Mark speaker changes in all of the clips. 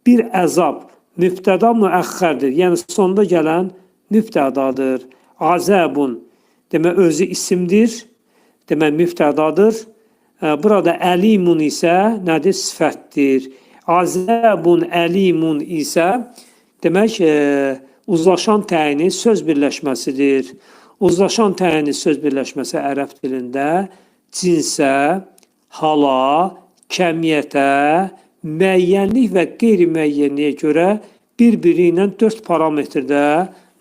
Speaker 1: Bir əzab mübtəda müəxxərdir. Yəni sonda gələn mübtədadır. Azəbun demək özü isimdir. Demək mübtədadır. Burada əlimun isə nədir? Sifətdir. Azəbun əlimun isə demək uzlaşan təyini söz birləşməsidir. Uzlaşan təyini söz birləşməsi ərəb dilində cinsə, hala, kəmiyyətə, müəyyənlik və qeyri-müəyyənliyə görə bir-biri ilə 4 parametrdə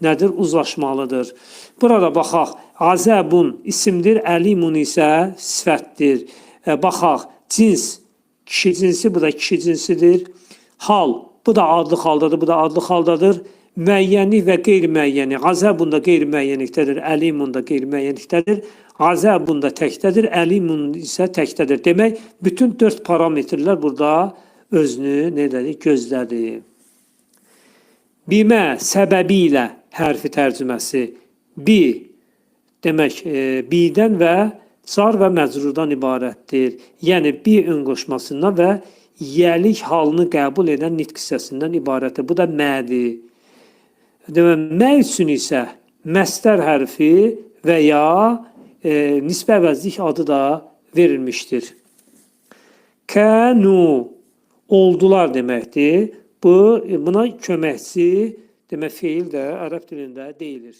Speaker 1: nədir? Uzlaşmalıdır. Burada baxaq, azəbun isimdir, əlimun isə sifətdir. Baxaq, cins, kişi cinsi, bu da kişi cinsidir. Hal, bu da adlı haldadır, bu da adlı haldadır. Müəyyənlik və qeyri-müəyyənlik. Azəbun da qeyri-müəyyənlikdədir, əlimun da qeyri-müəyyənlikdədir. Azəbun da təkdədir, əlimun isə təkdədir. Demək, bütün 4 parametrlər burada özünü nedədir? Gözlədir. Bimə səbəbilə hərfi tərcüməsi. Bi, demək, bidən və car və məcrurdan ibarətdir. Yəni, bi ön qoşmasından və yəlik halını qəbul edən nitq hissəsindən ibarətdir. Bu da mədir. Demək, mə üçün isə məstər hərfi və ya nisbə əvəzlik adı da verilmişdir. Kənu oldular deməkdir. Buna köməkçi demək feil də ərəb dilində deyilir.